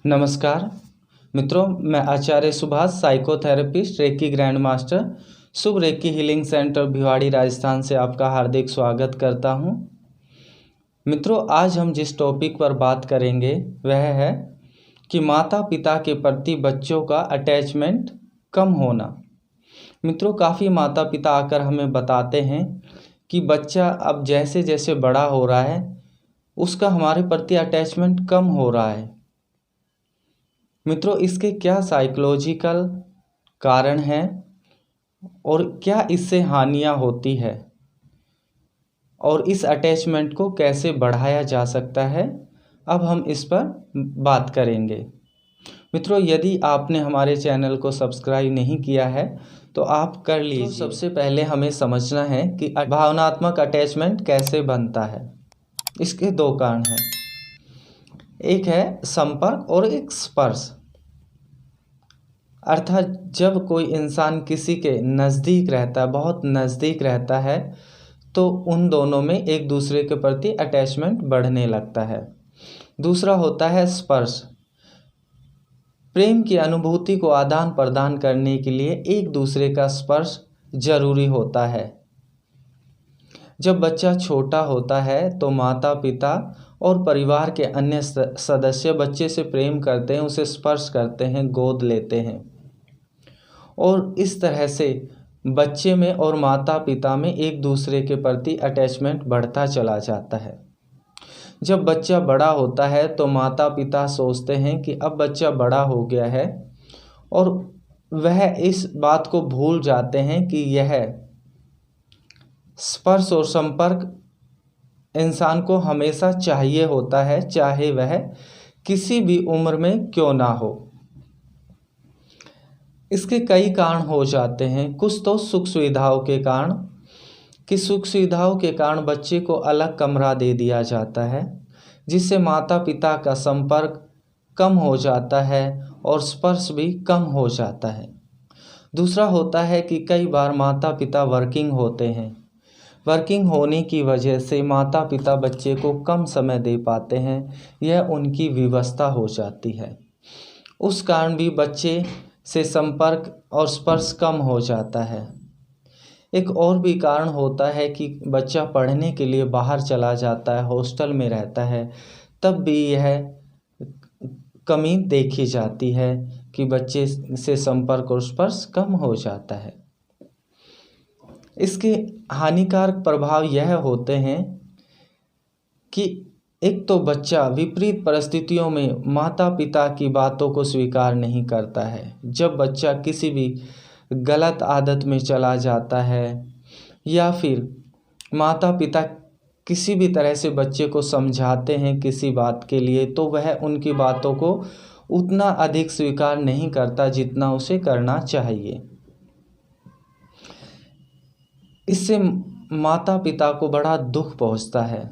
नमस्कार मित्रों, मैं Acharya Subhash, psychotherapist, reiki grand master, Shubh reiki healing centre Bhiwadi Rajasthan से आपका हार्दिक स्वागत करता हूं। मित्रों, आज हम जिस टॉपिक पर बात करेंगे वह है कि माता पिता के प्रति बच्चों का अटैचमेंट कम होना। मित्रों, काफ़ी माता पिता आकर हमें बताते हैं कि बच्चा अब जैसे जैसे बड़ा हो रहा है उसका हमारे प्रति अटैचमेंट कम हो रहा है। मित्रों, इसके क्या साइकोलॉजिकल कारण हैं और क्या इससे हानियां होती है और इस अटैचमेंट को कैसे बढ़ाया जा सकता है, अब हम इस पर बात करेंगे। मित्रों, यदि आपने हमारे चैनल को सब्सक्राइब नहीं किया है तो आप कर लीजिए। सबसे पहले हमें समझना है कि भावनात्मक अटैचमेंट कैसे बनता है। इसके दो कारण हैं, एक है संपर्क और एक स्पर्श। अर्थात जब कोई इंसान किसी के नज़दीक रहता है, बहुत नज़दीक रहता है, तो उन दोनों में एक दूसरे के प्रति अटैचमेंट बढ़ने लगता है। दूसरा होता है स्पर्श। प्रेम की अनुभूति को आदान प्रदान करने के लिए एक दूसरे का स्पर्श जरूरी होता है। जब बच्चा छोटा होता है तो माता पिता और परिवार के अन्य सदस्य बच्चे से प्रेम करते हैं, उसे स्पर्श करते हैं, गोद लेते हैं और इस तरह से बच्चे में और माता पिता में एक दूसरे के प्रति अटैचमेंट बढ़ता चला जाता है। जब बच्चा बड़ा होता है तो माता पिता सोचते हैं कि अब बच्चा बड़ा हो गया है और वह इस बात को भूल जाते हैं कि यह स्पर्श और संपर्क इंसान को हमेशा चाहिए होता है, चाहे वह किसी भी उम्र में क्यों ना हो। इसके कई कारण हो जाते हैं। कुछ तो सुख सुविधाओं के कारण, कि सुख सुविधाओं के कारण बच्चे को अलग कमरा दे दिया जाता है जिससे माता पिता का संपर्क कम हो जाता है और स्पर्श भी कम हो जाता है। दूसरा होता है कि कई बार माता पिता वर्किंग होते हैं। वर्किंग होने की वजह से माता पिता बच्चे को कम समय दे पाते हैं, यह उनकी विवशता हो जाती है। उस कारण भी बच्चे से संपर्क और स्पर्श कम हो जाता है। एक और भी कारण होता है कि बच्चा पढ़ने के लिए बाहर चला जाता है, हॉस्टल में रहता है, तब भी यह कमी देखी जाती है कि बच्चे से संपर्क और स्पर्श कम हो जाता है। इसके हानिकारक प्रभाव यह होते हैं कि एक तो बच्चा विपरीत परिस्थितियों में माता पिता की बातों को स्वीकार नहीं करता है। जब बच्चा किसी भी गलत आदत में चला जाता है या फिर माता पिता किसी भी तरह से बच्चे को समझाते हैं किसी बात के लिए, तो वह उनकी बातों को उतना अधिक स्वीकार नहीं करता जितना उसे करना चाहिए। इससे माता पिता को बड़ा दुख पहुंचता है।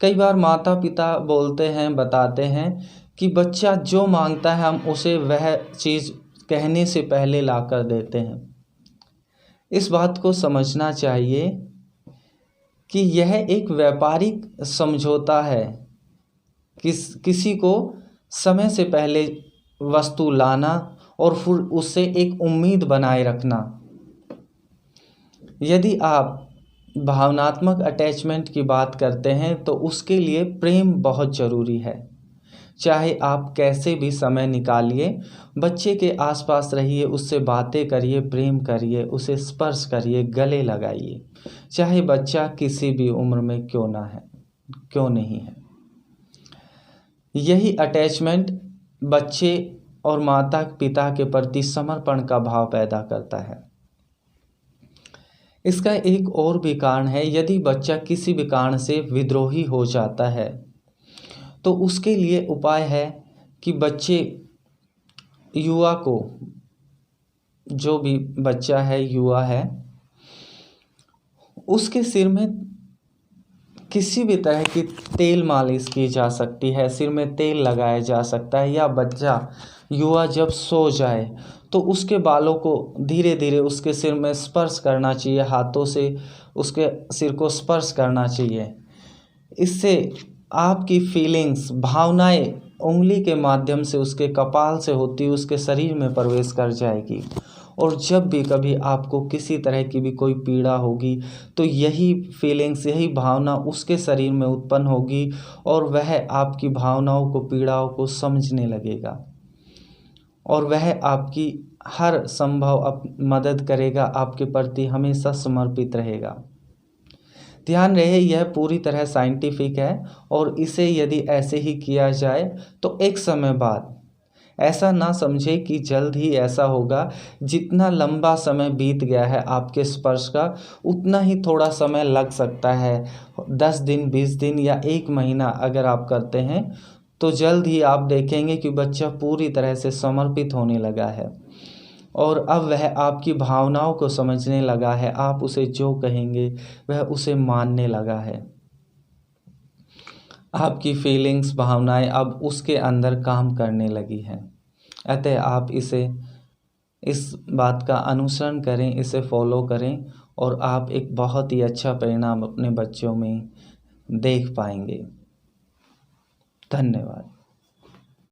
कई बार माता पिता बोलते हैं, बताते हैं कि बच्चा जो मांगता है हम उसे वह चीज़ कहने से पहले ला कर देते हैं। इस बात को समझना चाहिए कि यह एक व्यापारिक समझौता है। किसी को समय से पहले वस्तु लाना और फिर उससे एक उम्मीद बनाए रखना। यदि आप भावनात्मक अटैचमेंट की बात करते हैं तो उसके लिए प्रेम बहुत ज़रूरी है। चाहे आप कैसे भी समय निकालिए, बच्चे के आसपास रहिए, उससे बातें करिए, प्रेम करिए, उसे स्पर्श करिए, गले लगाइए, चाहे बच्चा किसी भी उम्र में क्यों नहीं है। यही अटैचमेंट बच्चे और माता पिता के प्रति समर्पण का भाव पैदा करता है। इसका एक और भी कारण है, यदि बच्चा किसी भी कारण से विद्रोही हो जाता है तो उसके लिए उपाय है कि बच्चे युवा को, जो भी बच्चा है, युवा है, उसके सिर में किसी भी तरह की तेल मालिश की जा सकती है, सिर में तेल लगाया जा सकता है। या बच्चा युवा जब सो जाए तो उसके बालों को धीरे धीरे उसके सिर में स्पर्श करना चाहिए, हाथों से उसके सिर को स्पर्श करना चाहिए। इससे आपकी फीलिंग्स, भावनाएं उंगली के माध्यम से, उसके कपाल से होती उसके शरीर में प्रवेश कर जाएगी। और जब भी कभी आपको किसी तरह की भी कोई पीड़ा होगी तो यही फीलिंग्स, यही भावना उसके शरीर में उत्पन्न होगी और वह आपकी भावनाओं को, पीड़ाओं को समझने लगेगा और वह आपकी हर संभव मदद करेगा, आपके प्रति हमेशा समर्पित रहेगा। ध्यान रहे यह पूरी तरह साइंटिफिक है और इसे यदि ऐसे ही किया जाए तो एक समय बाद ऐसा ना समझे कि जल्द ही ऐसा होगा। जितना लंबा समय बीत गया है आपके स्पर्श का, उतना ही थोड़ा समय लग सकता है। 10 दिन, 20 दिन या 1 महीना अगर आप करते हैं तो जल्द ही आप देखेंगे कि बच्चा पूरी तरह से समर्पित होने लगा है और अब वह आपकी भावनाओं को समझने लगा है। आप उसे जो कहेंगे वह उसे मानने लगा है। आपकी फीलिंग्स, भावनाएं अब उसके अंदर काम करने लगी हैं। अतः आप इस बात का अनुसरण करें, इसे फॉलो करें और आप एक बहुत ही अच्छा परिणाम अपने बच्चों में देख पाएंगे। धन्यवाद।